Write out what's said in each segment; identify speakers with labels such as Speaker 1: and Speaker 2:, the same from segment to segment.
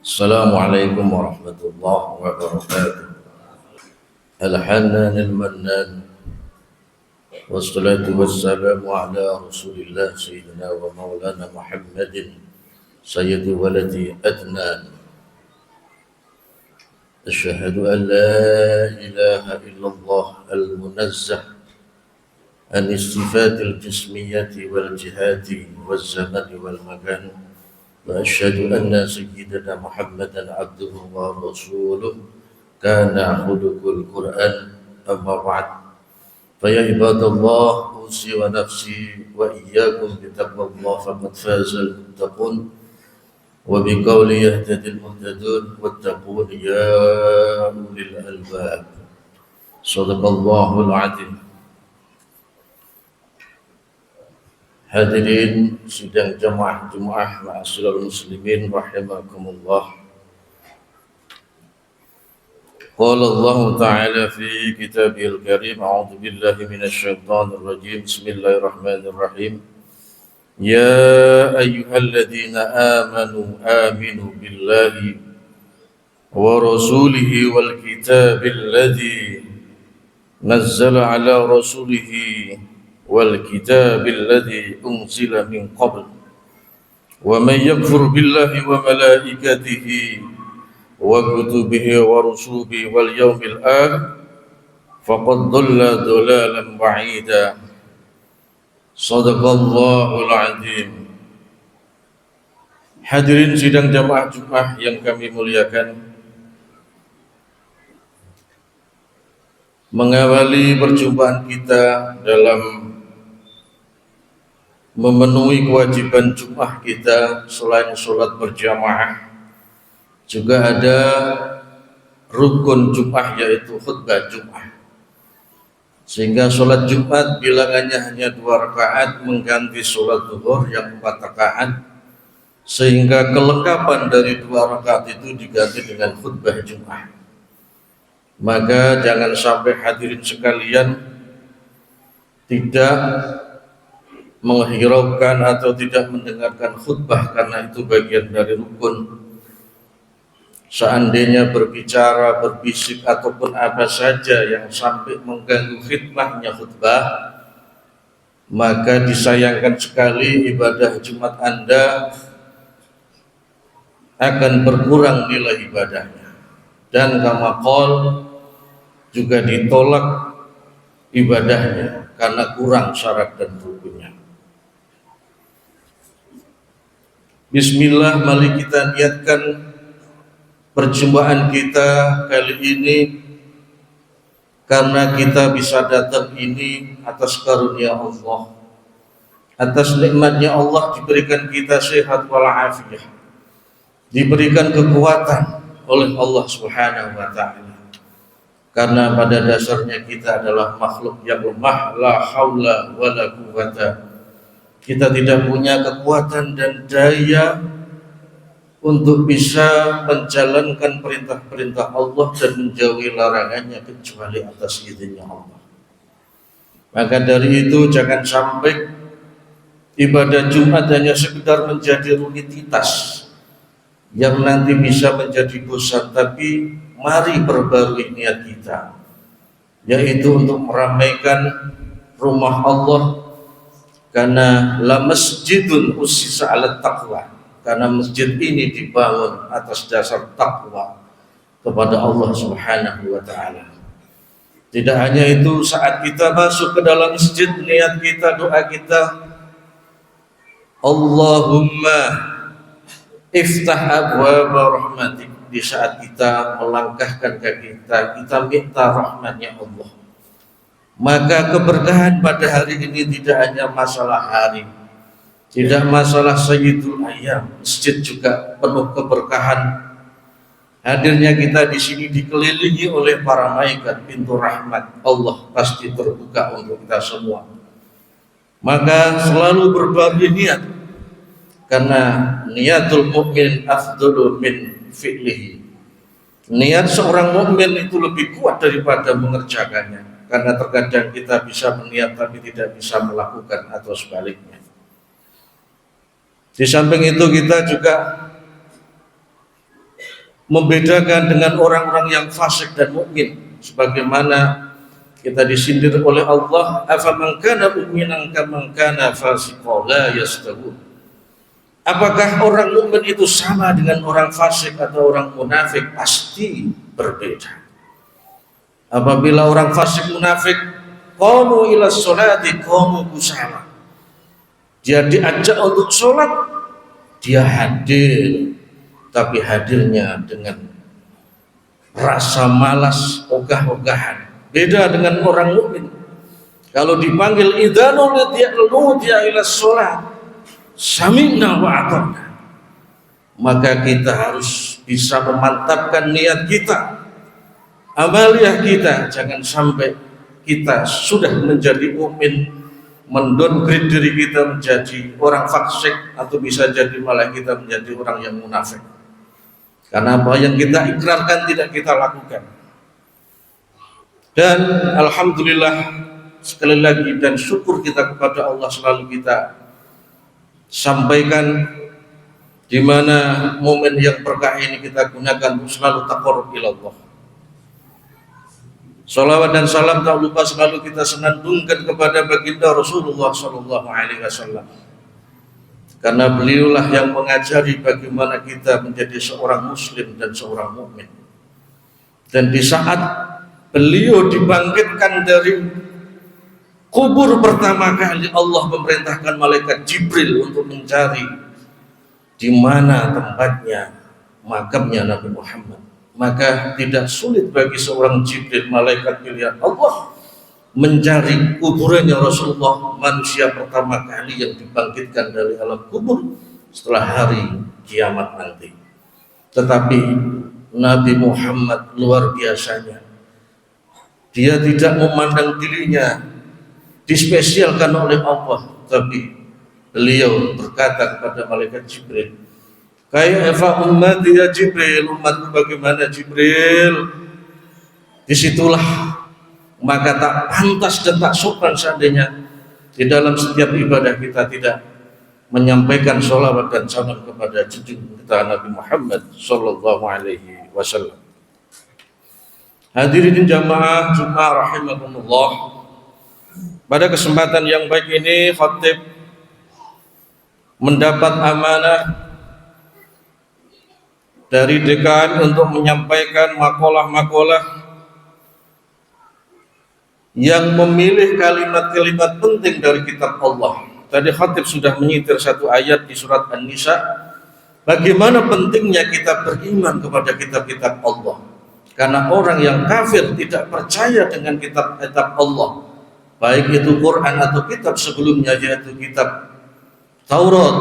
Speaker 1: Assalamualaikum warahmatullahi wabarakatuh. Al-Hanan al-Mannan wassalatu wassalamu ala Rasulillah sayyidina wa maulana Muhammadin sayyidi waladi adnan. Asyhadu an la ilaha illallah al-munazzah an istifatil jismiyati wal jihati wal zamani wal makan. وأشهد أن سيدنا محمدا عبده ورسوله كان خلق القرآن أما بعد فيا عباد الله أوصي ونفسي وإياكم بتقوى الله فقد فاز المتقون وبقول يهتدي المهتدون واتقون يا أولي الألباب صدق الله العظيم. Hadirin sidang jamaah ma'asyiral muslimin rahimakumullah. Qala Allah Ta'ala fi kitabihil karim, a'udzu billahi minasy syaithanir rajim. Bismillahirrahmanirrahim. Ya ayyuhalladzina aminu billahi wa rasulihi wal kitabil ladzi nazzala ala rasulihi wal kitabil ladzi unzila min qabl wa man yakfur billahi wa malaikatihi wa kutubihi wa rusulihi wal yawmil akhir faqad dhalla dhalalan ba'ida. Shadaqallahul azim. Hadirin sidang jamaah Jumat yang kami muliakan, mengawali perjumpaan kita dalam memenuhi kewajiban Jumat kita, selain sholat berjamaah juga ada rukun Jumat, yaitu khutbah Jumat. Sehingga sholat Jumat bilangannya hanya 2 rakaat mengganti sholat zuhur yang 4 rakaat, sehingga kelengkapan dari 2 rakaat itu diganti dengan khutbah Jumat. Maka jangan sampai hadirin sekalian tidak menghiraukan atau tidak mendengarkan khutbah karena itu bagian dari rukun. Seandainya berbicara, berbisik ataupun apa saja yang sampai mengganggu khidmahnya khutbah, maka disayangkan sekali ibadah Jumat Anda akan berkurang nilai ibadahnya, dan kama qol juga ditolak ibadahnya karena kurang syarat dan rukunnya. Bismillah, mari kita niatkan perjumpaan kita kali ini karena kita bisa datang ini atas karunia Allah, atas nikmatnya Allah diberikan kita sehat walafiat, diberikan kekuatan oleh Allah Subhanahu wa Ta'ala. Karena pada dasarnya kita adalah makhluk yang lemah, la haula wala quwwata. Kita tidak punya kekuatan dan daya untuk bisa menjalankan perintah-perintah Allah dan menjauhi larangannya kecuali atas izinnya Allah. Maka dari itu jangan sampai ibadah Jumat hanya sekedar menjadi rutinitas yang nanti bisa menjadi bosan, tapi mari perbarui niat kita, yaitu untuk meramaikan rumah Allah. Karena la masjidun ussisa 'ala taqwa, karena masjid ini dibangun atas dasar takwa kepada Allah Subhanahu wa Ta'ala. Tidak hanya itu, saat kita masuk ke dalam masjid, niat kita, doa kita, Allahumma iftah abwaaba rahmatik. Di saat kita melangkahkan kaki kita minta rahmatnya Allah. Maka keberkahan pada hari ini tidak hanya masalah hari, tidak masalah sayyidul ayyam, masjid juga penuh keberkahan. Hadirnya kita di sini dikelilingi oleh para malaikat, pintu rahmat Allah pasti terbuka untuk kita semua. Maka selalu berbagai niat, karena niatul mukmin afdalu min fi'lihi. Niat seorang mukmin itu lebih kuat daripada mengerjakannya. Karena terkadang kita bisa berniat tapi tidak bisa melakukan atau sebaliknya. Di samping itu kita juga membedakan dengan orang-orang yang fasik dan mukmin, sebagaimana kita disindir oleh Allah, afaman kana mu'minan kaman kana fasiqan la yastawun. Apakah orang mukmin itu sama dengan orang fasik atau orang munafik? Pasti berbeda. Apabila orang fasik munafik qamu ila sholati qamu kusala, dia diajak untuk sholat, dia hadir, tapi hadirnya dengan rasa malas, ogah-ogahan. Beda dengan orang mukmin. Kalau dipanggil idanu nudiya ila sholat sami'na wa ata'na, maka kita harus bisa memantapkan niat kita, amaliyah kita. Jangan sampai kita sudah menjadi mukmin mendowngrade diri kita menjadi orang fasik, atau bisa jadi malah kita menjadi orang yang munafik. Karena apa yang kita ikrarkan tidak kita lakukan. Dan alhamdulillah sekali lagi, dan syukur kita kepada Allah selalu kita sampaikan, di mana momen yang berkah ini kita gunakan untuk selalu taqarrub ila Allah. Salawat dan salam tak lupa selalu kita senandungkan kepada baginda Rasulullah sallallahu alaihi wasallam, karena beliaulah yang mengajari bagaimana kita menjadi seorang muslim dan seorang mukmin. Dan di saat beliau dibangkitkan dari kubur pertama kali, Allah memerintahkan malaikat Jibril untuk mencari di mana tempatnya makamnya Nabi Muhammad. Maka tidak sulit bagi seorang Jibril, malaikat pilihan Allah, mencari kuburannya Rasulullah, manusia pertama kali yang dibangkitkan dari alam kubur setelah hari kiamat nanti. Tetapi Nabi Muhammad luar biasanya, dia tidak memandang dirinya dispesialkan oleh Allah, tapi beliau berkata kepada malaikat Jibril, kaifa ummati ya Jibril, umatku bagaimana Jibril? Disitulah maka tak pantas dan tak sopan seandainya di dalam setiap ibadah kita tidak menyampaikan sholawat dan salam kepada junjungan kita Nabi Muhammad sallallahu alaihi wasallam. Hadirin jamaah Jumat rahimakumullah, pada kesempatan yang baik ini khatib mendapat amanah dari dekan untuk menyampaikan makalah-makalah yang memilih kalimat-kalimat penting dari kitab Allah. Tadi khatib sudah menyitir satu ayat di surat An-Nisa, bagaimana pentingnya kita beriman kepada kitab-kitab Allah. Karena orang yang kafir tidak percaya dengan kitab-kitab Allah, baik itu Quran atau kitab sebelumnya, yaitu kitab Taurat,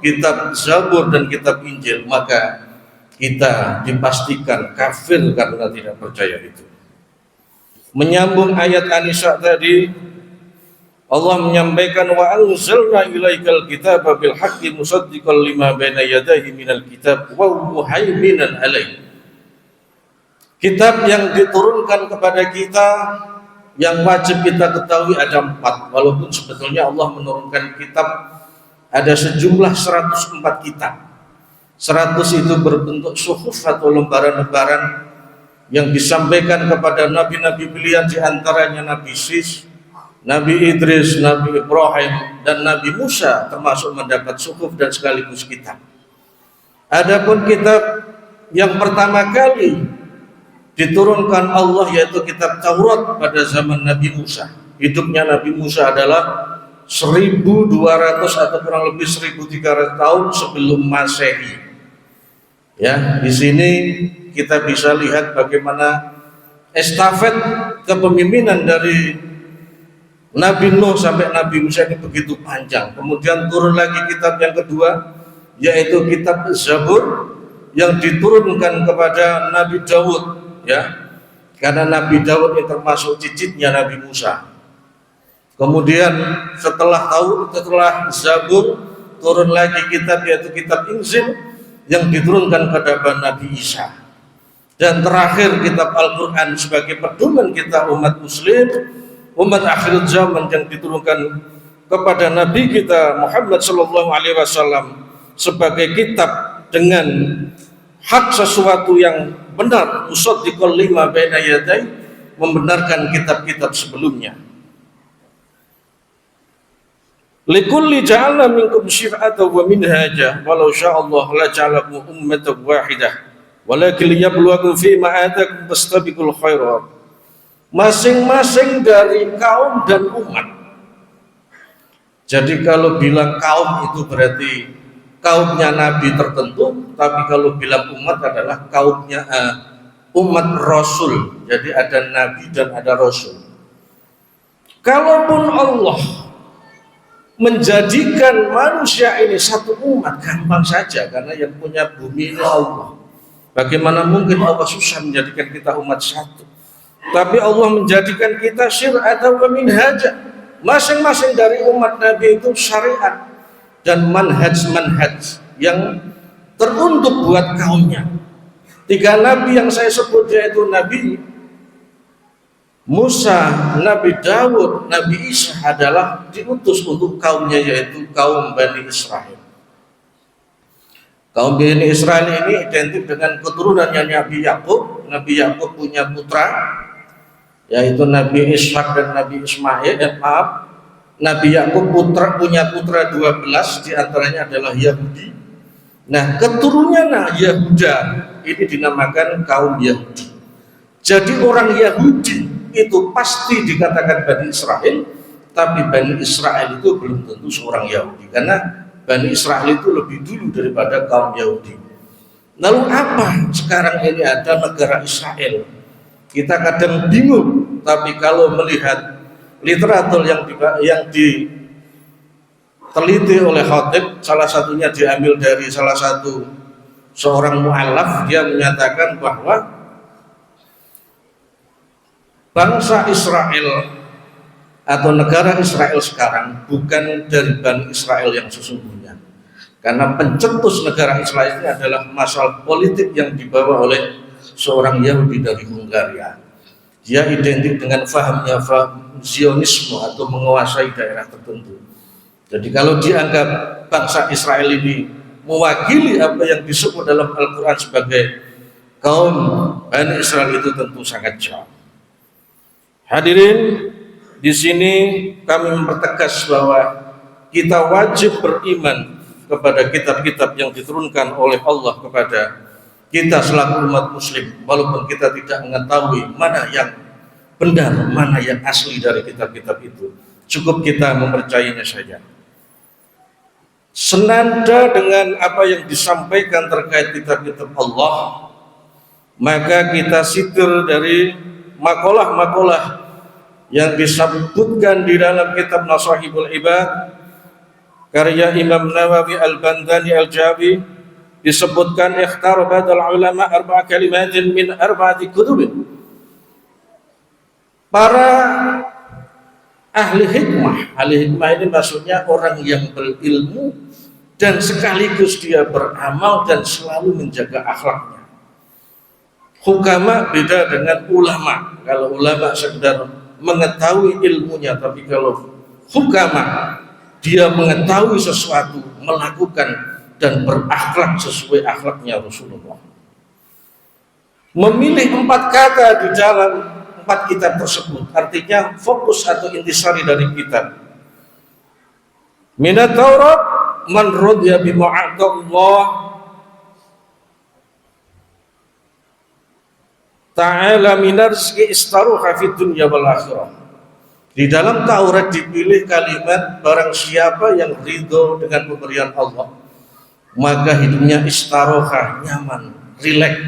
Speaker 1: kitab Zabur dan kitab Injil, maka kita dipastikan kafir karena tidak percaya itu. Menyambung ayat An-Nisa tadi, Allah menyampaikan wa anzalna ilaikal kitaba bil haqqi musaddiqan lima baina yadayhi minal kitab wa muhaiminan alaihi. Kitab yang diturunkan kepada kita yang wajib kita ketahui ada 4, walaupun sebetulnya Allah menurunkan kitab ada sejumlah 104 kitab. 100 itu berbentuk suhuf atau lembaran-lembaran yang disampaikan kepada nabi-nabi pilihan, di antaranya Nabi Sis, Nabi Idris, Nabi Ibrahim, dan Nabi Musa termasuk mendapat suhuf dan sekaligus kitab. Adapun kitab yang pertama kali diturunkan Allah yaitu kitab Taurat pada zaman Nabi Musa. Hidupnya Nabi Musa adalah 1200 atau kurang lebih 1300 tahun sebelum Masehi. Ya, di sini kita bisa lihat bagaimana estafet kepemimpinan dari Nabi Nuh sampai Nabi Musa ini begitu panjang. Kemudian turun lagi kitab yang kedua, yaitu kitab Zabur yang diturunkan kepada Nabi Daud, ya, karena Nabi Daud ini termasuk cicitnya Nabi Musa. Kemudian setelah Zabur turun lagi kitab, yaitu kitab Injil yang diturunkan kepada Nabi Isa. Dan terakhir kitab Al-Quran sebagai pedoman kita umat muslim, umat akhir zaman, yang diturunkan kepada Nabi kita Muhammad sallallahu alaihi wasallam sebagai kitab dengan hak sesuatu yang benar, musaddiqal lima baina yaday, membenarkan kitab-kitab sebelumnya. Likulli ja'alna minkum syir'atan wa minhaja walau sya'allahu la ja'alakum ummatan wahidah walakin liyabluwakum fima atakum fastabiqul khairat. Masing-masing dari kaum dan umat. Jadi kalau bilang kaum itu berarti kaumnya nabi tertentu, tapi kalau bilang umat adalah kaumnya umat rasul. Jadi ada nabi dan ada rasul. Kalaupun Allah menjadikan manusia ini satu umat, gampang saja, karena yang punya bumi ini Allah. Bagaimana mungkin Allah susah menjadikan kita umat satu? Tapi Allah menjadikan kita syir'atan wa minhaja. Masing-masing dari umat Nabi itu syariat dan manhaj yang teruntuk buat kaumnya. 3 nabi yang saya sebut, yaitu Nabi Musa, Nabi Dawud, Nabi Isa adalah diutus untuk kaumnya, yaitu kaum Bani Israel. Kaum Bani Israel ini identik dengan keturunannya Nabi Yakub. Nabi Yakub punya putra, yaitu Nabi Ishak dan Nabi Ismail. Nabi Yakub punya putra 12, diantaranya adalah Yahudi. Nah, keturunannya Yahuda ini dinamakan kaum Yahudi. Jadi orang Yahudi itu pasti dikatakan Bani Israel, tapi Bani Israel itu belum tentu seorang Yahudi, karena Bani Israel itu lebih dulu daripada kaum Yahudi. Lalu apa sekarang ini ada negara Israel? Kita kadang bingung, tapi kalau melihat literatur yang diteliti oleh Khatib, salah satunya diambil dari salah satu seorang mu'allaf, dia menyatakan bahwa bangsa Israel atau negara Israel sekarang bukan dari Bani Israel yang sesungguhnya, karena pencetus negara Israel ini adalah masalah politik yang dibawa oleh seorang Yahudi dari Hungaria. Dia identik dengan faham Zionisme atau menguasai daerah tertentu. Jadi kalau dianggap bangsa Israel ini mewakili apa yang disebut dalam Al-Quran sebagai kaum Bani Israel, itu tentu sangat jauh. Hadirin, di sini kami mempertegas bahwa kita wajib beriman kepada kitab-kitab yang diturunkan oleh Allah kepada kita selaku umat muslim, walaupun kita tidak mengetahui mana yang benar, mana yang asli dari kitab-kitab itu. Cukup kita mempercayainya saja. Senada dengan apa yang disampaikan terkait kitab-kitab Allah, maka kita sitir dari makalah-makalah yang disebutkan di dalam kitab Nasahibul Ibad karya Imam Nawawi Al-Bandani Al-Jabi. Disebutkan ikhtarabadal ulama arba'a kalimatin min arba'ati kutubin. Para ahli hikmah ini maksudnya orang yang berilmu dan sekaligus dia beramal dan selalu menjaga akhlaknya. Hukama beda dengan ulama. Kalau ulama sekedar mengetahui ilmunya, tapi kalau hukama dia mengetahui sesuatu, melakukan dan berakhlak sesuai akhlaknya Rasulullah. Memilih 4 kata di dalam 4 kitab tersebut, artinya fokus atau intisari dari kitab. Minat Taurat man radiya bima Allah ta'ala minar rizki istaruha fid dunya wal akhirah. Di dalam Taurat dipilih kalimat barang siapa yang ridho dengan pemberian Allah, maka hidupnya istaroha, nyaman, rileks,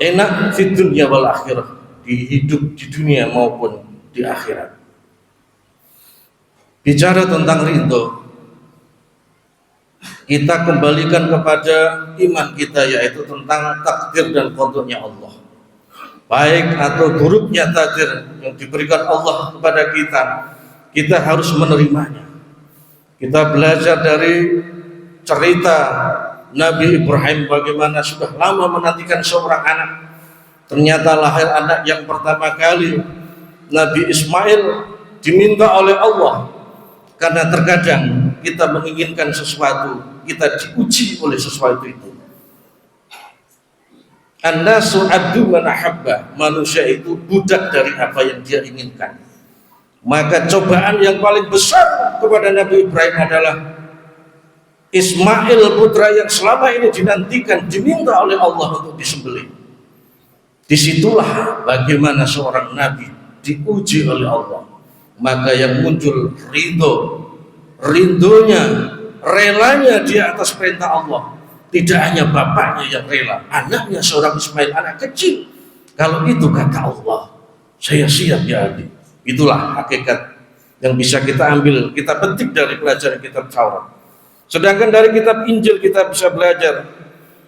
Speaker 1: enak fid dunya wal akhirah, di hidup di dunia maupun di akhirat. Bicara tentang ridho, kita kembalikan kepada iman kita, yaitu tentang takdir dan qadanya Allah. Baik atau buruknya takdir yang diberikan Allah kepada kita harus menerimanya. Kita belajar dari cerita Nabi Ibrahim, bagaimana sudah lama menantikan seorang anak, ternyata lahir anak yang pertama kali, Nabi Ismail, diminta oleh Allah. Karena terkadang kita menginginkan sesuatu, kita diuji oleh sesuatu itu. An-nasu abdu man ahabba. Manusia itu budak dari apa yang dia inginkan. Maka cobaan yang paling besar kepada Nabi Ibrahim adalah Ismail, putra yang selama ini dinantikan, diminta oleh Allah untuk disembelih. Disitulah bagaimana seorang nabi diuji oleh Allah. Maka yang muncul rindunya, relanya dia atas perintah Allah. Tidak hanya bapaknya yang rela, anaknya seorang Ismail, anak kecil. Kalau itu kata Allah, saya siap ya adik. Itulah hakikat yang bisa kita ambil, kita petik dari pelajaran kitab Taurat. Sedangkan dari kitab Injil kita bisa belajar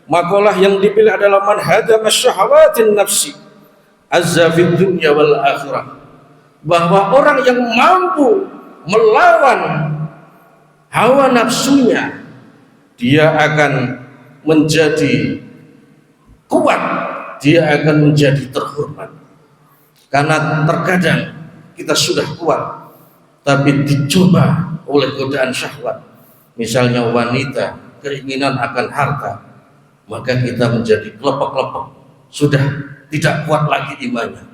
Speaker 1: makalah yang dipilih adalah man hadama syahawatin nafsi azza fid dunya wal akhirah, bahwa orang yang mampu melawan hawa nafsunya dia akan menjadi kuat, dia akan menjadi terhormat. Karena terkadang kita sudah kuat tapi dicoba oleh godaan syahwat, misalnya wanita, keinginan akan harta, maka kita menjadi kelompok-kelompok, sudah tidak kuat lagi imannya.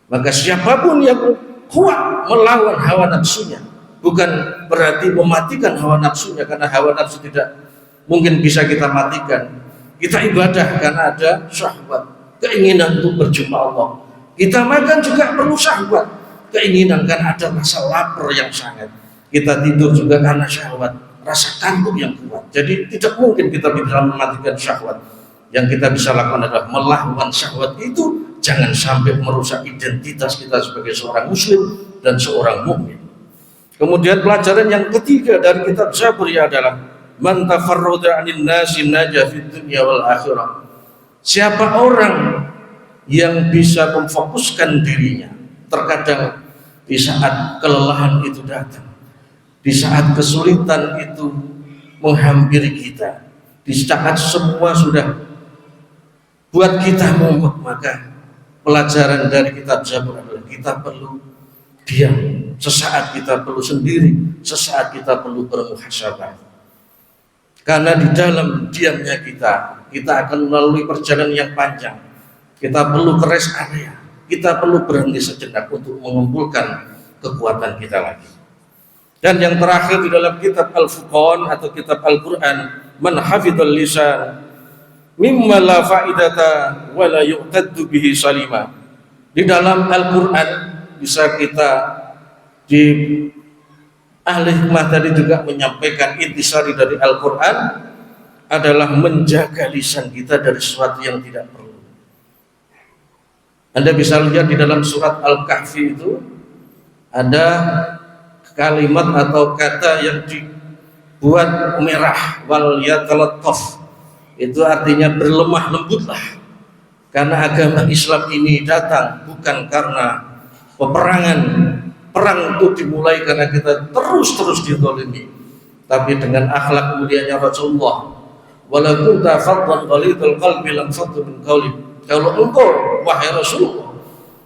Speaker 1: Maka siapapun yang kuat melawan hawa nafsunya, bukan berarti mematikan hawa nafsunya, karena hawa nafsu tidak mungkin bisa kita matikan. Kita ibadah karena ada syahwat, keinginan untuk berjumpa Allah. Kita makan juga perlu syahwat, keinginan karena ada rasa lapar yang sangat. Kita tidur juga karena syahwat, rasa kantuk yang kuat. Jadi tidak mungkin kita bisa mematikan syahwat. Yang kita bisa lakukan adalah melawan syahwat itu, jangan sampai merusak identitas kita sebagai seorang muslim dan seorang mukmin. Kemudian pelajaran yang ketiga dari kitab Zabur adalah man tafarrada 'anil nasi naja fid dunya wal akhirah. Siapa orang yang bisa memfokuskan dirinya, terkadang di saat kelelahan itu datang, di saat kesulitan itu menghampiri kita, di saat semua sudah buat kita mumet, maka pelajaran dari kitab Zabur adalah kita perlu diam, sesaat kita perlu sendiri, sesaat kita perlu bermuhasabah. Karena di dalam diamnya kita akan melalui perjalanan yang panjang. Kita perlu ke rest area, kita perlu berhenti sejenak untuk mengumpulkan kekuatan kita lagi. Dan yang terakhir di dalam kitab Al-Furqan atau kitab Al-Quran, man hafidhal lisan mimma la fa'idata wa la yu'taddu bihi salima. Di dalam Al-Quran bisa kita di ahli hikmah tadi juga menyampaikan intisari dari Al-Quran adalah menjaga lisan kita dari sesuatu yang tidak perlu. Anda bisa lihat di dalam surat Al-Kahfi itu ada kalimat atau kata yang dibuat merah, wal yatalattaf, itu artinya berlemah lembutlah. Karena agama Islam ini datang bukan karena peperangan. Perang itu dimulai karena kita terus dizalimi, tapi dengan akhlak mulianya Rasulullah, wala kunta faddan ghalidul qalbi lam faddu min qawli. Kalau engkau wahai Rasulullah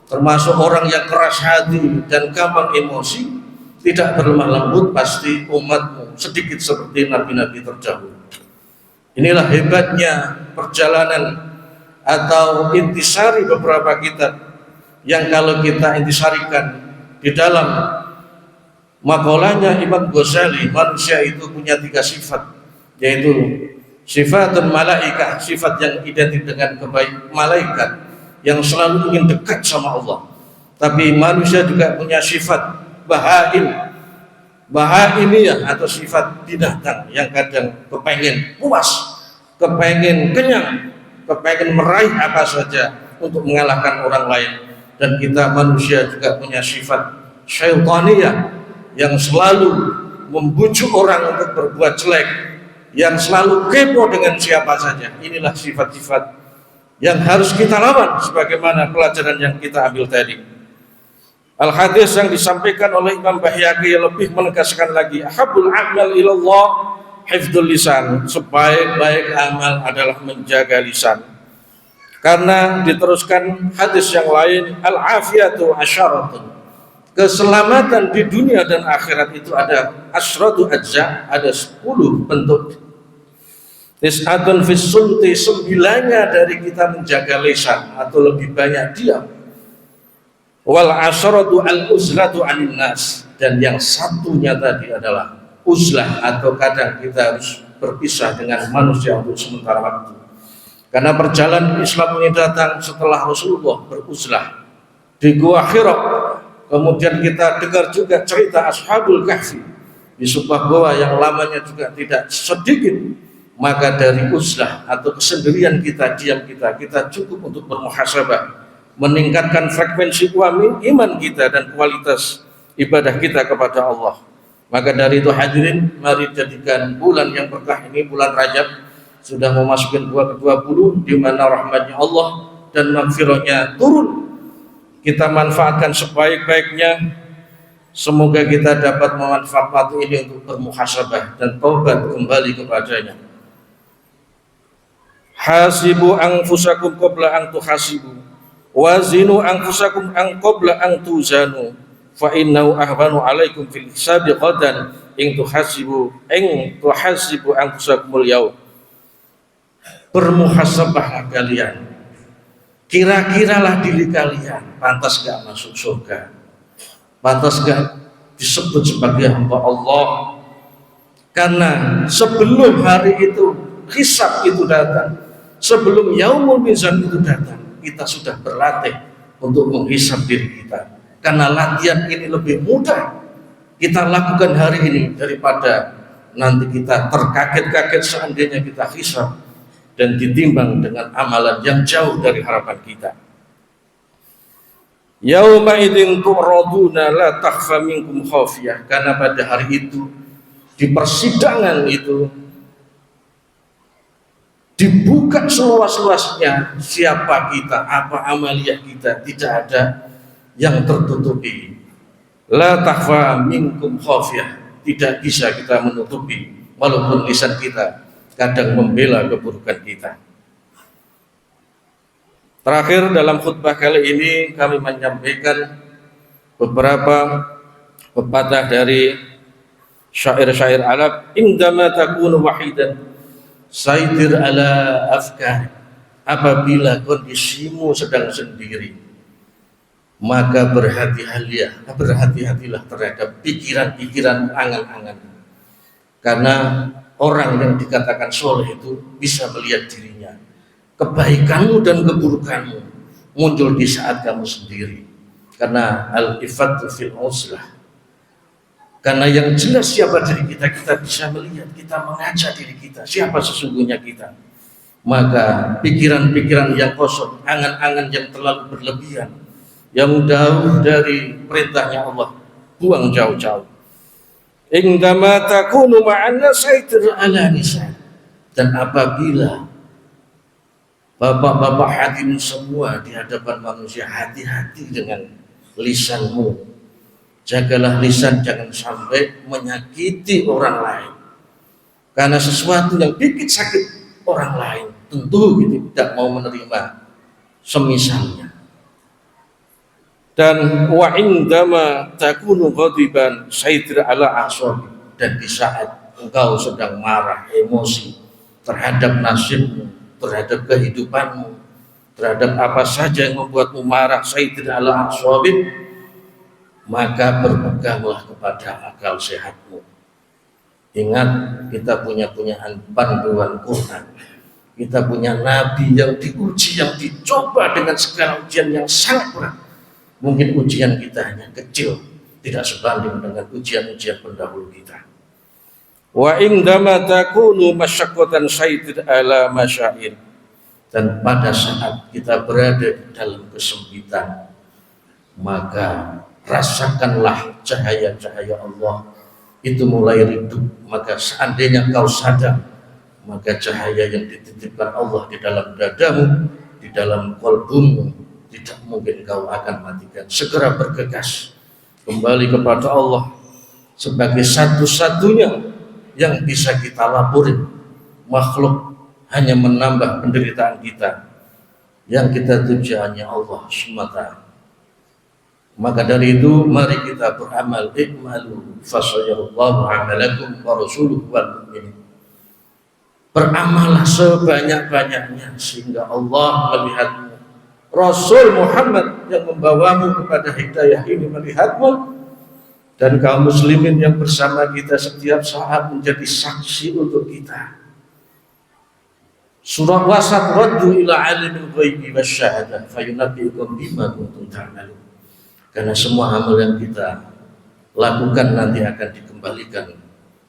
Speaker 1: termasuk orang yang keras hati dan gampang emosi, tidak berlemah lembut, pasti umatmu sedikit seperti nabi-nabi terdahulu. Inilah hebatnya perjalanan atau intisari beberapa kitab yang kalau kita intisarikan di dalam makolanya Imam Ghazali, manusia itu punya 3 sifat, yaitu sifatun malaikah, sifat yang identik dengan kebaik malaikat yang selalu ingin dekat sama Allah. Tapi manusia juga punya sifat bahaimiyah atau sifat binatang yang kadang kepengen puas, kepengen kenyang, kepengen meraih apa saja untuk mengalahkan orang lain. Dan kita manusia juga punya sifat syaitaniyah yang selalu membujuk orang untuk berbuat jelek, yang selalu kepo dengan siapa saja. Inilah sifat-sifat yang harus kita lawan sebagaimana pelajaran yang kita ambil tadi. Al-hadis yang disampaikan oleh Imam Bahyaqi lebih menegaskan lagi, ahabul a'mal ilallah hifdzul lisan, sebaik-baik amal adalah menjaga lisan. Karena diteruskan hadis yang lain, al-afiyatu asyaratun, keselamatan di dunia dan akhirat itu ada asyratu ajza, ada 10 bentuk. Tis'atun fis sulti, 9-nya dari kita menjaga lisan atau lebih banyak diam. Wal asyratu al uzlatu anin nas, dan yang satunya tadi adalah uzlah atau kadang kita harus berpisah dengan manusia untuk sementara waktu. Karena perjalanan Islam ini datang setelah Rasulullah beruzlah di Gua Hira. Kemudian kita dengar juga cerita Ashabul Kahfi di sebuah gua yang lamanya juga tidak sedikit. Maka dari uzlah atau kesendirian kita, diam kita cukup untuk bermuhasabah, meningkatkan frekuensi iman kita dan kualitas ibadah kita kepada Allah. Maka dari itu hadirin, mari jadikan bulan yang berkah ini, bulan Rajab, sudah memasuki bulan ke-20 di mana rahmatnya Allah dan maghfirahnya turun. Kita manfaatkan sebaik-baiknya. Semoga kita dapat memanfaatkan waktu ini untuk bermuhasabah dan taubat kembali kepadanya. Hasibu anfusakum qabla an tuhasibu wazinu anfusakum an qabla an tuzanu fa innahu ahwanu alaikum fil hisabi qadan in tuhasibu anfusakumul yaum. Bermuhasabahlah kalian, kira-kiralah diri kalian, pantas gak masuk surga, pantas gak disebut sebagai hamba Allah. Karena sebelum hari itu hisab itu datang, sebelum yaumul mizan itu datang, kita sudah berlatih untuk menghisab diri kita. Karena latihan ini lebih mudah kita lakukan hari ini daripada nanti kita terkaget-kaget seandainya kita hisab dan ditimbang dengan amalan yang jauh dari harapan kita. Yauma idzin tu'raduna la takhfa minkum khafiyah. Karena pada hari itu, di persidangan itu, dibuka seluas-luasnya siapa kita, apa amaliyah kita, tidak ada yang tertutupi. La takhfa minkum khafiyah, tidak bisa kita menutupi walaupun lisan kita kadang membela keburukan kita. Terakhir dalam khutbah kali ini kami menyampaikan beberapa pepatah dari syair-syair Arab. Indama takunu wahidan saidir ala afkar. Apabila kondisimu sedang sendiri, maka berhati-hatilah terhadap pikiran-pikiran, angan-angan. Karena orang yang dikatakan soleh itu bisa melihat dirinya. Kebaikanmu dan keburukanmu muncul di saat kamu sendiri. Karena al-ifatu fil uzlah. Karena yang jelas siapa diri kita, kita bisa melihat, kita mengajak diri kita, siapa sesungguhnya kita. Maka pikiran-pikiran yang kosong, angan-angan yang terlalu berlebihan, yang jauh dari perintahnya Allah, buang jauh-jauh. Indama takunu ma'anna saitir ala nisan. Dan apabila bapak-bapak hakim semua di hadapan manusia, hati-hati dengan lisanmu. Jagalah lisan, jangan sampai menyakiti orang lain. Karena sesuatu yang bikin sakit orang lain, tentu kita tidak mau menerima semisalnya. Dan wa indama takunu ghadiban saitir ala ashabi. Dan di saat engkau sedang marah, emosi terhadap nasibmu, terhadap kehidupanmu, terhadap apa saja yang membuatmu marah, saitir ala ashabi, maka berpeganglah kepada akal sehatmu. Ingat, kita punya panduan Quran. Kita punya nabi yang diuji, yang dicoba dengan segala ujian yang sangat berat. Mungkin ujian kita hanya kecil, tidak sebanding dengan ujian-ujian pendahulu kita. Wa indama takunu masyaqqatan saitir ala masyair. Dan pada saat kita berada di dalam kesempitan, maka rasakanlah cahaya-cahaya Allah itu mulai redup. Maka seandainya kau sadar, maka cahaya yang dititipkan Allah di dalam dadamu, di dalam qalbumu, tidak mungkin kau akan matikan. Segera bergegas kembali kepada Allah sebagai satu-satunya yang bisa kita laporin. Makhluk hanya menambah penderitaan kita, yang kita tuju hanya Allah semata. Maka dari itu mari kita beramal. Ikmalu fasayarallahu amalakum wa rasuluhu wal mu'minin. Beramallah sebanyak-banyaknya sehingga Allah melihatmu. Rasul Muhammad yang membawamu kepada hidayah ini melihatmu, dan kaum muslimin yang bersama kita setiap saat menjadi saksi untuk kita. Surah wasat raddu ila alimil ghaibi wasyahadah fayunabbiukum bima kuntum ta'malun. Karena semua amal yang kita lakukan nanti akan dikembalikan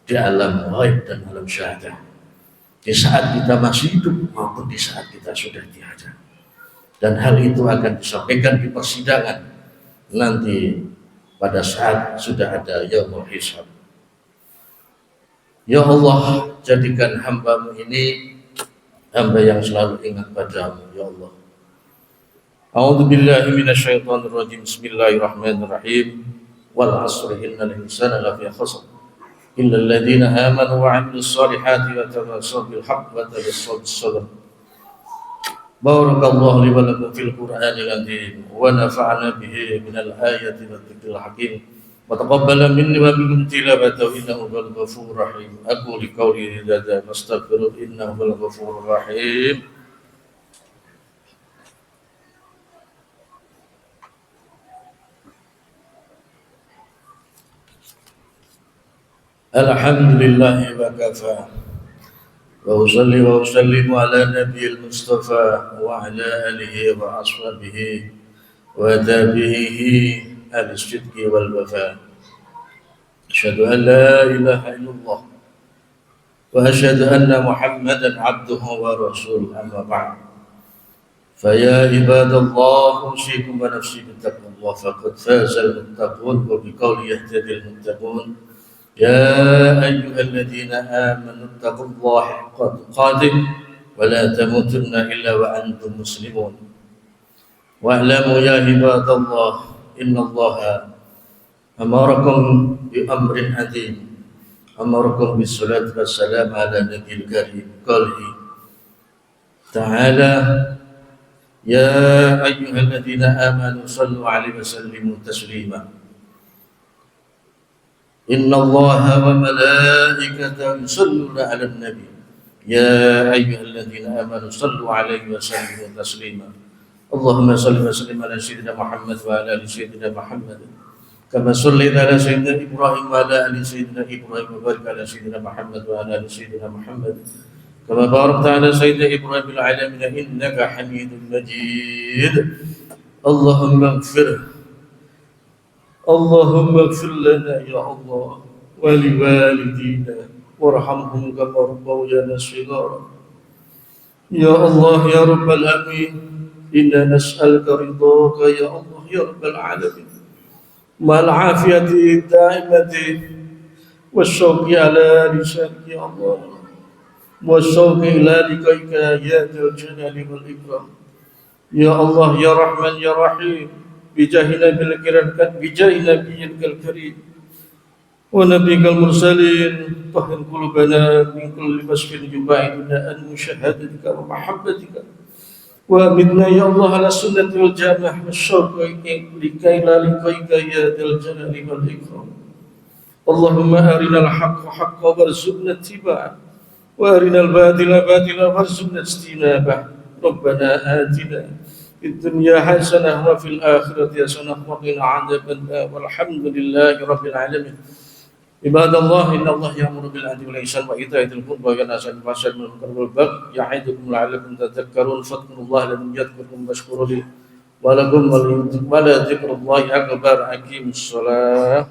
Speaker 1: di alam ghaib dan alam syahadah, di saat kita masih hidup maupun di saat kita sudah tiada. Dan hal itu akan disampaikan di persidangan nanti pada saat sudah ada yaumul hisab. Ya Allah, jadikan hamba-Mu ini hamba yang selalu ingat padamu, ya Allah. A'udzu billahi minasyaitonir rajim. Bismillahirrahmanirrahim. Wal 'asri innal insana lafi khusr illa alladziina aamanu wa 'amilus shaalihati wa tawassaw bil haqqi wa tawassaw bis sabr. Barakallahu li wa lakum fil Qur'anil 'azim wa nafa'ana bihi minal ayati wa dzikril hakim wa taqabbala minni wa minkum tilawatahu innahu huwal ghafurur rahim. Aqulu qawli hadza wa astaghfiruhu innahu huwal ghafurur rahim. Alhamdulillahi wa kafa wa usalli wa usallimu ala nabiyil mustafa wa ala alihi wa ashabihi wa tabi'ihi al-sidqi wal wafa. Asyhadu an la ilaha illallah wa asyhadu anna Muhammadan abduhu wa rasuluhu, amma ba'd. Faya ibadallah, usikum wa nafsi bittaqwallah faqad fazal muttaqun wa biqawli yahtadil muttaqun. يا أيها الذين آمنوا اتقوا الله حق تقاته ولا تموتن إلا وأنتم مسلمون واعلموا يا عباد الله إن الله أمركم بأمر عظيم أمركم بالصلاة والسلام على النبي الكريم قوله تعالى يا أيها الذين آمنوا صلوا عليه وسلموا تسليما إن الله وملائكته يصلون على النبي يا أيها الذين آمنوا صلوا عليه وسلموا تسليما اللهم صل وسلم على سيدنا محمد وعلى آل سيدنا محمد كما صليت على سيدنا إبراهيم وعلى آل سيدنا إبراهيم وبارك على سيدنا محمد وعلى آل سيدنا محمد كما باركت على سيدنا إبراهيم في العالمين إنك حميد مجيد اللهم اغفر لنا يا الله ولوالدينا وارحمهم كما ربونا صغارا يا الله يا رب العالمين إنا نسألك رضاك يا الله يا رب العالمين مع العافية الدائمة والشوق على لسانك يا الله والشوق إلى لقائك يا ذا الجلال والإكرام يا الله يا رحمن يا رحيم بجاه نبيك الكريم ونبيك المرسلين طهر قلوبنا من كل وصف يبعدنا عن مشاهدتك ومحبتك وأمتنا يا الله على السنة والجامعة والشوق لكي لا لقيك يا ذا الجلال والإكرام اللهم أرنا الحق حقا وارزقنا اتباعه وأرنا الباطل باطلا وارزقنا اجتنابه ربنا آتنا في الدنيا حسنة وفي الآخرة حسنة وقنا عذاب النار والحمد لله رب العالمين. عباد الله إن الله يأمر بالعدل والإحسان وإيتاء ذي القربى وينهى عن الفحشاء والمنكر والبغي يعظكم لعلكم تذكرون فاذكروا الله الذي يذكركم واشكروا له ولكم ولذكر الله أكبر. أقيموا الصلاة.